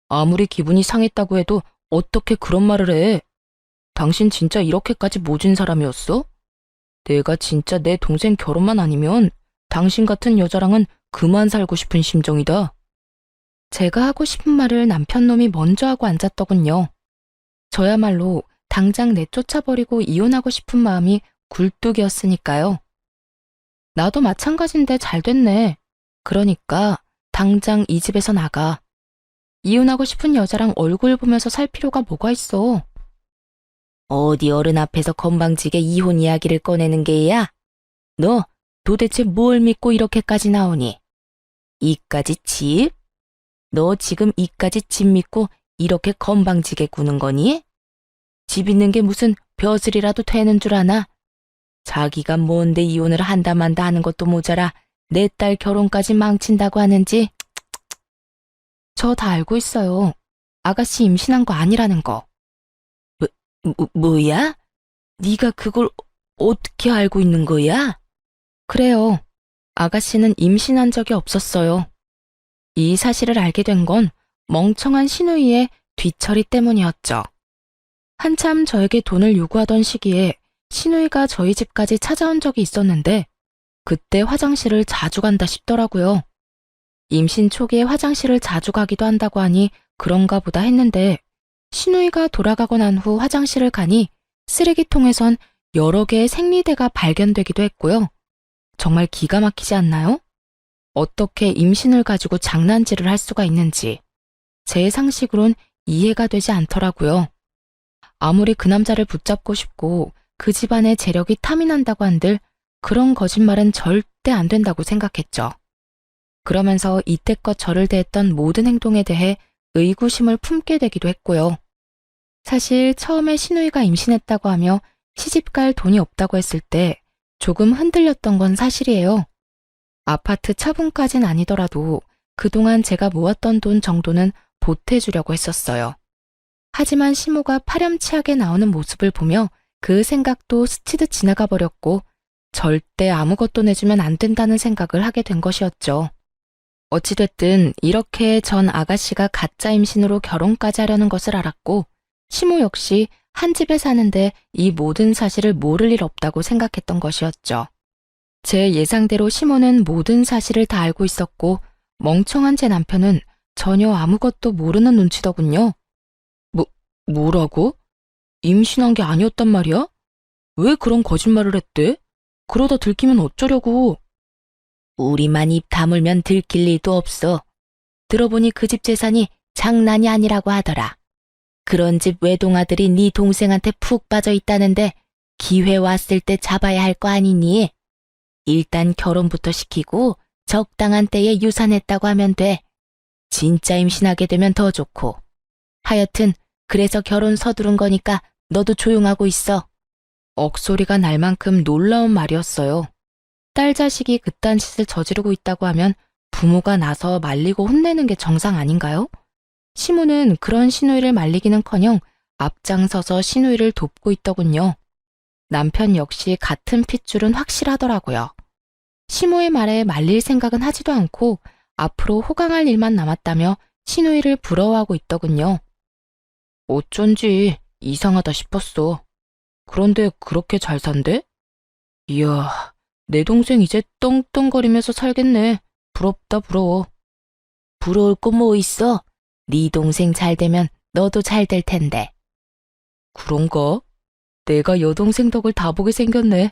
아무리 기분이 상했다고 해도 어떻게 그런 말을 해? 당신 진짜 이렇게까지 모진 사람이었어? 내가 진짜 내 동생 결혼만 아니면 당신 같은 여자랑은 그만 살고 싶은 심정이다. 제가 하고 싶은 말을 남편 놈이 먼저 하고 앉았더군요. 저야말로 당장 내쫓아버리고 이혼하고 싶은 마음이 굴뚝이었으니까요. 나도 마찬가지인데 잘 됐네. 그러니까 당장 이 집에서 나가. 이혼하고 싶은 여자랑 얼굴 보면서 살 필요가 뭐가 있어. 어디 어른 앞에서 건방지게 이혼 이야기를 꺼내는 게야? 너 도대체 뭘 믿고 이렇게까지 나오니? 이까지 집? 너 지금 이까지 집 믿고 이렇게 건방지게 구는 거니? 집 있는 게 무슨 벼슬이라도 되는 줄 아나? 자기가 뭔데 이혼을 한다 만다 하는 것도 모자라 내 딸 결혼까지 망친다고 하는지. 저 다 알고 있어요. 아가씨 임신한 거 아니라는 거. 뭐야? 네가 그걸 어떻게 알고 있는 거야? 그래요. 아가씨는 임신한 적이 없었어요. 이 사실을 알게 된 건 멍청한 신우이의 뒤처리 때문이었죠. 한참 저에게 돈을 요구하던 시기에 신우이가 저희 집까지 찾아온 적이 있었는데 그때 화장실을 자주 간다 싶더라고요. 임신 초기에 화장실을 자주 가기도 한다고 하니 그런가 보다 했는데 신우이가 돌아가고 난 후 화장실을 가니 쓰레기통에선 여러 개의 생리대가 발견되기도 했고요. 정말 기가 막히지 않나요? 어떻게 임신을 가지고 장난질을 할 수가 있는지 제 상식으론 이해가 되지 않더라고요. 아무리 그 남자를 붙잡고 싶고 그 집안의 재력이 탐이 난다고 한들 그런 거짓말은 절대 안 된다고 생각했죠. 그러면서 이때껏 저를 대했던 모든 행동에 대해 의구심을 품게 되기도 했고요. 사실 처음에 신우이가 임신했다고 하며 시집갈 돈이 없다고 했을 때 조금 흔들렸던 건 사실이에요. 아파트 차분까진 아니더라도 그동안 제가 모았던 돈 정도는 보태주려고 했었어요. 하지만 시모가 파렴치하게 나오는 모습을 보며 그 생각도 스치듯 지나가 버렸고 절대 아무것도 내주면 안 된다는 생각을 하게 된 것이었죠. 어찌됐든 이렇게 전 아가씨가 가짜 임신으로 결혼까지 하려는 것을 알았고 시모 역시 한 집에 사는데 이 모든 사실을 모를 일 없다고 생각했던 것이었죠. 제 예상대로 시모는 모든 사실을 다 알고 있었고 멍청한 제 남편은 전혀 아무것도 모르는 눈치더군요. 뭐라고? 임신한 게 아니었단 말이야? 왜 그런 거짓말을 했대? 그러다 들키면 어쩌려고? 우리만 입 다물면 들킬 일도 없어. 들어보니 그 집 재산이 장난이 아니라고 하더라. 그런 집 외동아들이 네 동생한테 푹 빠져 있다는데 기회 왔을 때 잡아야 할 거 아니니? 일단 결혼부터 시키고 적당한 때에 유산했다고 하면 돼. 진짜 임신하게 되면 더 좋고. 하여튼 그래서 결혼 서두른 거니까 너도 조용하고 있어. 억소리가 날 만큼 놀라운 말이었어요. 딸 자식이 그딴 짓을 저지르고 있다고 하면 부모가 나서 말리고 혼내는 게 정상 아닌가요? 시모는 그런 시누이를 말리기는커녕 앞장서서 시누이를 돕고 있더군요. 남편 역시 같은 핏줄은 확실하더라고요. 시모의 말에 말릴 생각은 하지도 않고 앞으로 호강할 일만 남았다며 시누이를 부러워하고 있더군요. 어쩐지 이상하다 싶었어. 그런데 그렇게 잘 산대? 이야, 내 동생 이제 떵떵거리면서 살겠네. 부럽다 부러워. 부러울 거 뭐 있어? 네 동생 잘 되면 너도 잘 될 텐데. 그런가? 내가 여동생 덕을 다 보게 생겼네.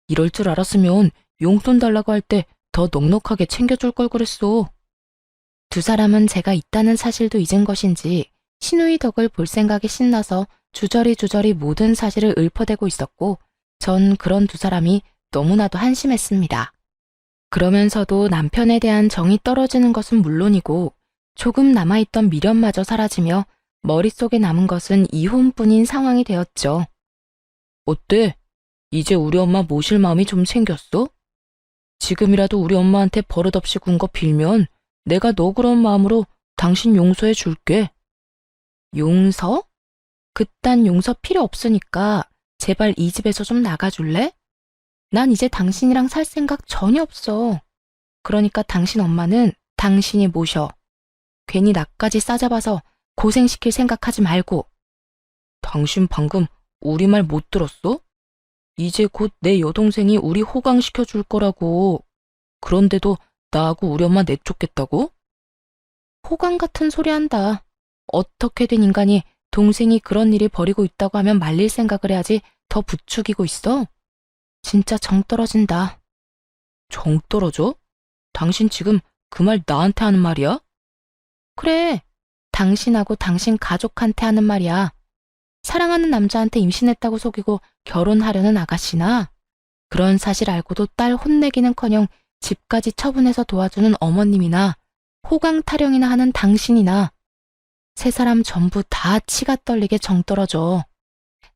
이럴 줄 알았으면 용돈 달라고 할 때 더 넉넉하게 챙겨줄 걸 그랬어. 두 사람은 제가 있다는 사실도 잊은 것인지 시누이 덕을 볼 생각에 신나서 주저리 모든 사실을 읊어대고 있었고 전 그런 두 사람이 너무나도 한심했습니다. 그러면서도 남편에 대한 정이 떨어지는 것은 물론이고 조금 남아있던 미련마저 사라지며 머릿속에 남은 것은 이혼뿐인 상황이 되었죠. 어때? 이제 우리 엄마 모실 마음이 좀 생겼어? 지금이라도 우리 엄마한테 버릇없이 군 거 빌면 내가 너 그런 마음으로 당신 용서해 줄게. 용서? 그딴 용서 필요 없으니까 제발 이 집에서 좀 나가줄래? 난 이제 당신이랑 살 생각 전혀 없어. 그러니까 당신 엄마는 당신이 모셔. 괜히 나까지 싸잡아서 고생시킬 생각하지 말고. 당신 방금 우리 말 못 들었어? 이제 곧 내 여동생이 우리 호강시켜 줄 거라고. 그런데도 나하고 우리 엄마 내쫓겠다고? 호강 같은 소리 한다. 어떻게 된 인간이 동생이 그런 일이 벌이고 있다고 하면 말릴 생각을 해야지 더 부추기고 있어? 진짜 정 떨어진다. 정 떨어져? 당신 지금 그 말 나한테 하는 말이야? 그래, 당신하고 당신 가족한테 하는 말이야. 사랑하는 남자한테 임신했다고 속이고 결혼하려는 아가씨나, 그런 사실 알고도 딸 혼내기는커녕 집까지 처분해서 도와주는 어머님이나, 호강 타령이나 하는 당신이나, 세 사람 전부 다 치가 떨리게 정 떨어져.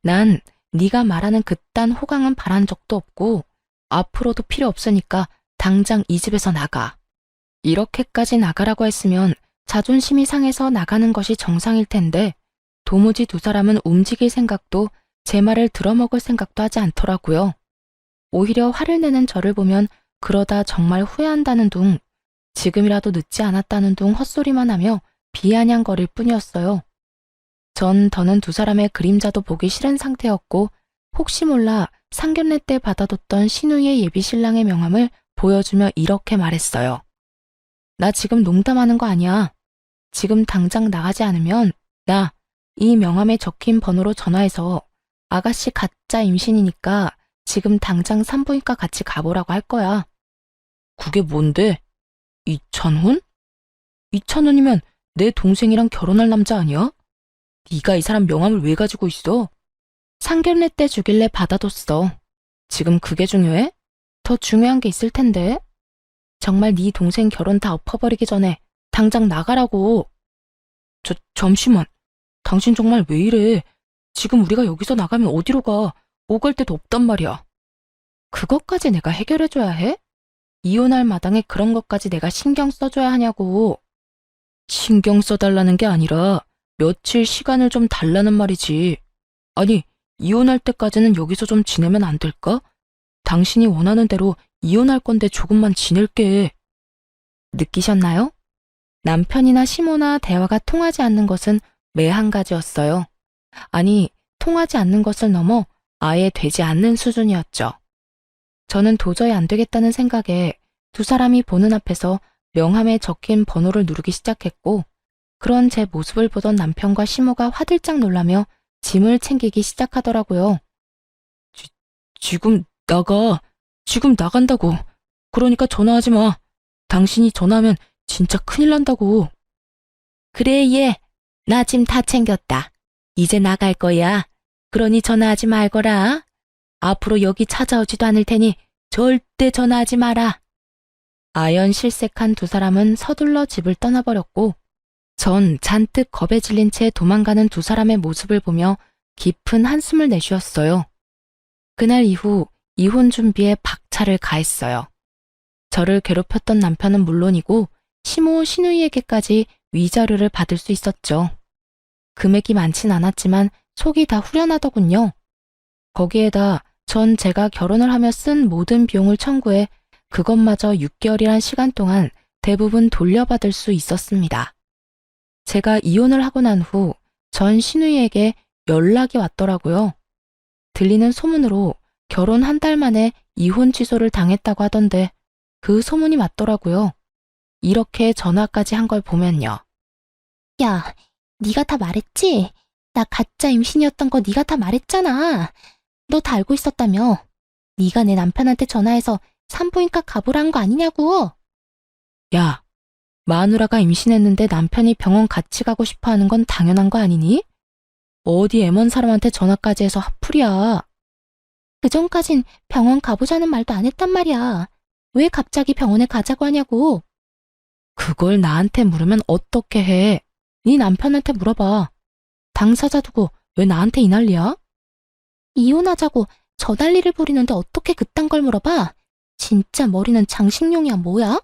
난 네가 말하는 그딴 호강은 바란 적도 없고 앞으로도 필요 없으니까 당장 이 집에서 나가. 이렇게까지 나가라고 했으면 자존심이 상해서 나가는 것이 정상일 텐데 도무지 두 사람은 움직일 생각도 제 말을 들어먹을 생각도 하지 않더라고요. 오히려 화를 내는 저를 보면 그러다 정말 후회한다는 둥, 지금이라도 늦지 않았다는 둥 헛소리만 하며 비아냥거릴 뿐이었어요. 전 더는 두 사람의 그림자도 보기 싫은 상태였고 혹시 몰라 상견례 때 받아뒀던 신우이의 예비 신랑의 명함을 보여주며 이렇게 말했어요. 나 지금 농담하는 거 아니야. 지금 당장 나가지 않으면 나 이 명함에 적힌 번호로 전화해서 아가씨 가짜 임신이니까 지금 당장 산부인과 같이 가보라고 할 거야. 그게 뭔데? 이찬훈? 이찬훈이면 내 동생이랑 결혼할 남자 아니야? 네가 이 사람 명함을 왜 가지고 있어? 상견례 때 주길래 받아뒀어. 지금 그게 중요해? 더 중요한 게 있을 텐데. 정말 네 동생 결혼 다 엎어버리기 전에 당장 나가라고. 잠시만. 당신 정말 왜 이래? 지금 우리가 여기서 나가면 어디로 가? 오갈 데도 없단 말이야. 그것까지 내가 해결해줘야 해? 이혼할 마당에 그런 것까지 내가 신경 써줘야 하냐고. 신경 써달라는 게 아니라 며칠 시간을 좀 달라는 말이지. 아니, 이혼할 때까지는 여기서 좀 지내면 안 될까? 당신이 원하는 대로 이혼할 건데 조금만 지낼게. 느끼셨나요? 남편이나 시모나 대화가 통하지 않는 것은 매 한 가지였어요. 아니, 통하지 않는 것을 넘어 아예 되지 않는 수준이었죠. 저는 도저히 안 되겠다는 생각에 두 사람이 보는 앞에서 명함에 적힌 번호를 누르기 시작했고, 그런 제 모습을 보던 남편과 시모가 화들짝 놀라며 짐을 챙기기 시작하더라고요. 지금 나가. 지금 나간다고. 그러니까 전화하지 마. 당신이 전화하면 진짜 큰일 난다고. 그래, 얘. 나 짐 다 챙겼다. 이제 나갈 거야. 그러니 전화하지 말거라. 앞으로 여기 찾아오지도 않을 테니 절대 전화하지 마라. 아연실색한 두 사람은 서둘러 집을 떠나버렸고 전 잔뜩 겁에 질린 채 도망가는 두 사람의 모습을 보며 깊은 한숨을 내쉬었어요. 그날 이후 이혼 준비에 박차를 가했어요. 저를 괴롭혔던 남편은 물론이고 시모 신우이에게까지 위자료를 받을 수 있었죠. 금액이 많진 않았지만 속이 다 후련하더군요. 거기에다 전 제가 결혼을 하며 쓴 모든 비용을 청구해 그것마저 6개월이란 시간 동안 대부분 돌려받을 수 있었습니다. 제가 이혼을 하고 난 후 전 신우이에게 연락이 왔더라고요. 들리는 소문으로 결혼 한 달 만에 이혼 취소를 당했다고 하던데 그 소문이 맞더라고요. 이렇게 전화까지 한 걸 보면요. 야, 네가 다 말했지? 나 가짜 임신이었던 거 네가 다 말했잖아. 너 다 알고 있었다며. 네가 내 남편한테 전화해서 산부인과 가보라는 거 아니냐고. 야, 마누라가 임신했는데 남편이 병원 같이 가고 싶어 하는 건 당연한 거 아니니? 어디 애먼 사람한테 전화까지 해서 핫플이야. 그전까진 병원 가보자는 말도 안 했단 말이야. 왜 갑자기 병원에 가자고 하냐고. 그걸 나한테 물으면 어떻게 해? 네 남편한테 물어봐. 당사자 두고 왜 나한테 이 난리야? 이혼하자고 저 난리를 부리는데 어떻게 그딴 걸 물어봐? 진짜 머리는 장식용이야 뭐야?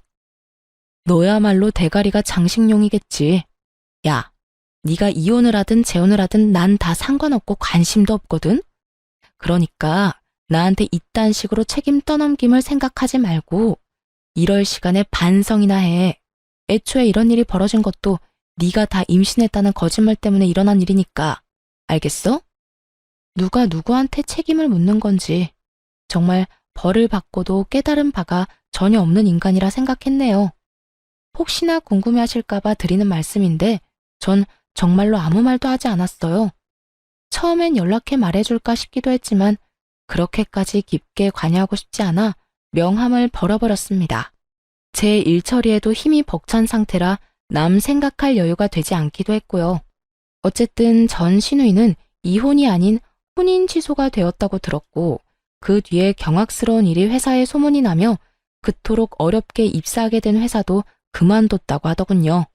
너야말로 대가리가 장식용이겠지. 야, 네가 이혼을 하든 재혼을 하든 난 다 상관없고 관심도 없거든. 그러니까 나한테 이딴 식으로 책임 떠넘김을 생각하지 말고 이럴 시간에 반성이나 해. 애초에 이런 일이 벌어진 것도 네가 다 임신했다는 거짓말 때문에 일어난 일이니까. 알겠어? 누가 누구한테 책임을 묻는 건지 정말 벌을 받고도 깨달은 바가 전혀 없는 인간이라 생각했네요. 혹시나 궁금해하실까봐 드리는 말씀인데 전 정말로 아무 말도 하지 않았어요. 처음엔 연락해 말해줄까 싶기도 했지만 그렇게까지 깊게 관여하고 싶지 않아 명함을 벌어버렸습니다. 제 일처리에도 힘이 벅찬 상태라 남 생각할 여유가 되지 않기도 했고요. 어쨌든 전 시누이는 이혼이 아닌 혼인 취소가 되었다고 들었고 그 뒤에 경악스러운 일이 회사에 소문이 나며 그토록 어렵게 입사하게 된 회사도 그만뒀다고 하더군요.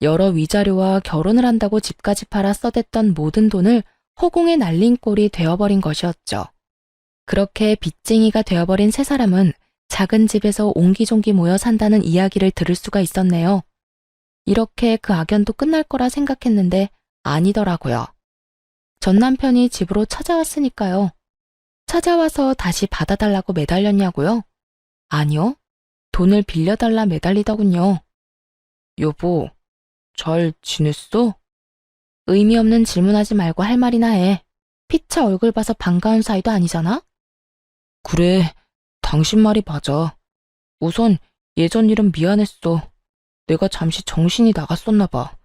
여러 위자료와 결혼을 한다고 집까지 팔아 써댔던 모든 돈을 허공에 날린 꼴이 되어버린 것이었죠. 그렇게 빚쟁이가 되어버린 세 사람은 작은 집에서 옹기종기 모여 산다는 이야기를 들을 수가 있었네요. 이렇게 그 악연도 끝날 거라 생각했는데 아니더라고요. 전 남편이 집으로 찾아왔으니까요. 찾아와서 다시 받아달라고 매달렸냐고요? 아니요. 돈을 빌려달라 매달리더군요. 여보, 잘 지냈어? 의미 없는 질문하지 말고 할 말이나 해. 피차 얼굴 봐서 반가운 사이도 아니잖아? 그래, 당신 말이 맞아. 우선 예전 일은 미안했어. 내가 잠시 정신이 나갔었나 봐.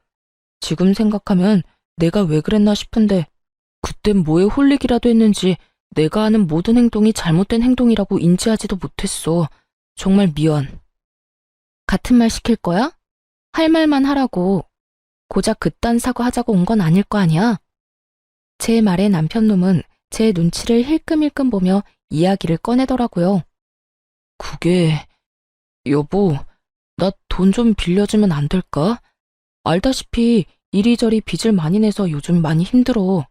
지금 생각하면 내가 왜 그랬나 싶은데 그땐 뭐에 홀리기라도 했는지 내가 하는 모든 행동이 잘못된 행동이라고 인지하지도 못했어. 정말 미안. 같은 말 시킬 거야? 할 말만 하라고. 고작 그딴 사과하자고 온 건 아닐 거 아니야? 제 말에 남편놈은 제 눈치를 힐끔힐끔 보며 이야기를 꺼내더라고요. 그게, 여보, 나 돈 좀 빌려주면 안 될까? 알다시피 이리저리 빚을 많이 내서 요즘 많이 힘들어.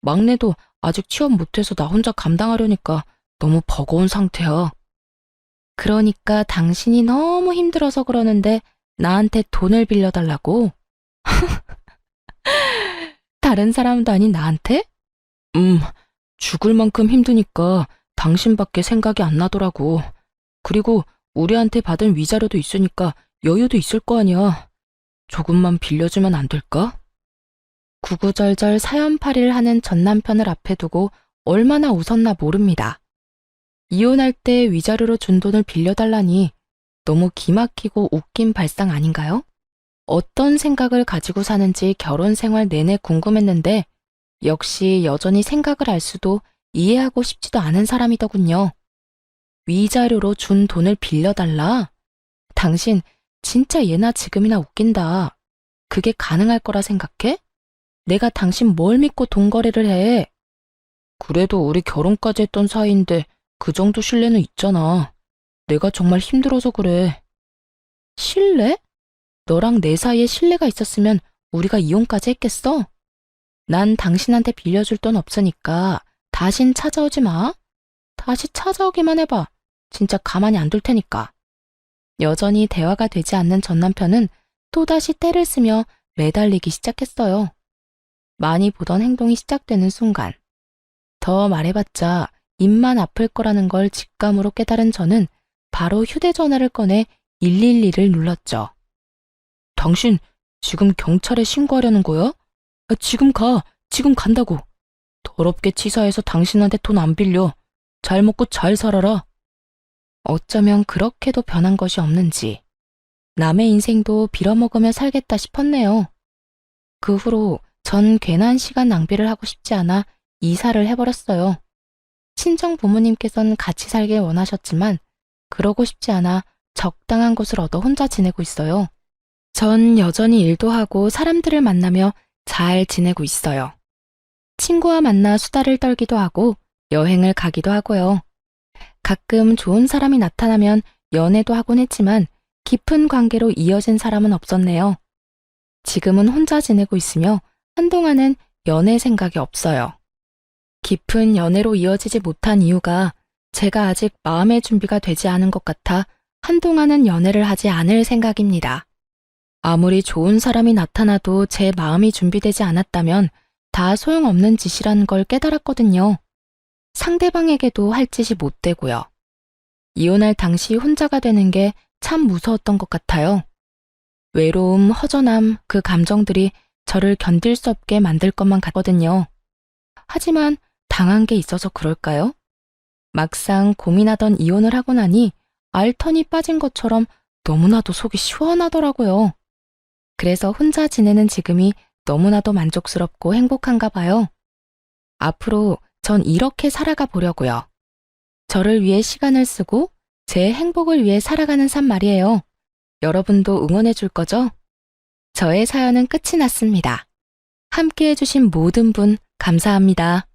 막내도 아직 취업 못해서 나 혼자 감당하려니까 너무 버거운 상태야. 그러니까 당신이 너무 힘들어서 그러는데 나한테 돈을 빌려달라고? 다른 사람도 아닌 나한테? 죽을 만큼 힘드니까 당신밖에 생각이 안 나더라고. 그리고 우리한테 받은 위자료도 있으니까 여유도 있을 거 아니야. 조금만 빌려주면 안 될까? 구구절절 사연팔이를 하는 전 남편을 앞에 두고 얼마나 웃었나 모릅니다. 이혼할 때 위자료로 준 돈을 빌려달라니 너무 기막히고 웃긴 발상 아닌가요? 어떤 생각을 가지고 사는지 결혼 생활 내내 궁금했는데 역시 여전히 생각을 알 수도 이해하고 싶지도 않은 사람이더군요. 위자료로 준 돈을 빌려달라? 당신 진짜 예나 지금이나 웃긴다. 그게 가능할 거라 생각해? 내가 당신 뭘 믿고 돈 거래를 해? 그래도 우리 결혼까지 했던 사이인데 그 정도 신뢰는 있잖아. 내가 정말 힘들어서 그래. 신뢰? 너랑 내 사이에 신뢰가 있었으면 우리가 이혼까지 했겠어? 난 당신한테 빌려줄 돈 없으니까 다신 찾아오지 마. 다시 찾아오기만 해봐. 진짜 가만히 안 둘 테니까. 여전히 대화가 되지 않는 전 남편은 또다시 떼를 쓰며 매달리기 시작했어요. 많이 보던 행동이 시작되는 순간. 더 말해봤자 입만 아플 거라는 걸 직감으로 깨달은 저는 바로 휴대전화를 꺼내 112를 눌렀죠. 당신 지금 경찰에 신고하려는 거야? 지금 가. 지금 간다고. 더럽게 치사해서 당신한테 돈 안 빌려. 잘 먹고 잘 살아라. 어쩌면 그렇게도 변한 것이 없는지 남의 인생도 빌어먹으며 살겠다 싶었네요. 그 후로 전 괜한 시간 낭비를 하고 싶지 않아 이사를 해버렸어요. 친정 부모님께서는 같이 살길 원하셨지만 그러고 싶지 않아 적당한 곳을 얻어 혼자 지내고 있어요. 전 여전히 일도 하고 사람들을 만나며 잘 지내고 있어요. 친구와 만나 수다를 떨기도 하고 여행을 가기도 하고요. 가끔 좋은 사람이 나타나면 연애도 하곤 했지만 깊은 관계로 이어진 사람은 없었네요. 지금은 혼자 지내고 있으며 한동안은 연애 생각이 없어요. 깊은 연애로 이어지지 못한 이유가 제가 아직 마음의 준비가 되지 않은 것 같아 한동안은 연애를 하지 않을 생각입니다. 아무리 좋은 사람이 나타나도 제 마음이 준비되지 않았다면 다 소용없는 짓이라는 걸 깨달았거든요. 상대방에게도 할 짓이 못 되고요. 이혼할 당시 혼자가 되는 게 참 무서웠던 것 같아요. 외로움, 허전함, 그 감정들이 저를 견딜 수 없게 만들 것만 같거든요. 하지만 당한 게 있어서 그럴까요? 막상 고민하던 이혼을 하고 나니 알턴이 빠진 것처럼 너무나도 속이 시원하더라고요. 그래서 혼자 지내는 지금이 너무나도 만족스럽고 행복한가 봐요. 앞으로 전 이렇게 살아가 보려고요. 저를 위해 시간을 쓰고 제 행복을 위해 살아가는 삶 말이에요. 여러분도 응원해 줄 거죠? 저의 사연은 끝이 났습니다. 함께 해주신 모든 분 감사합니다.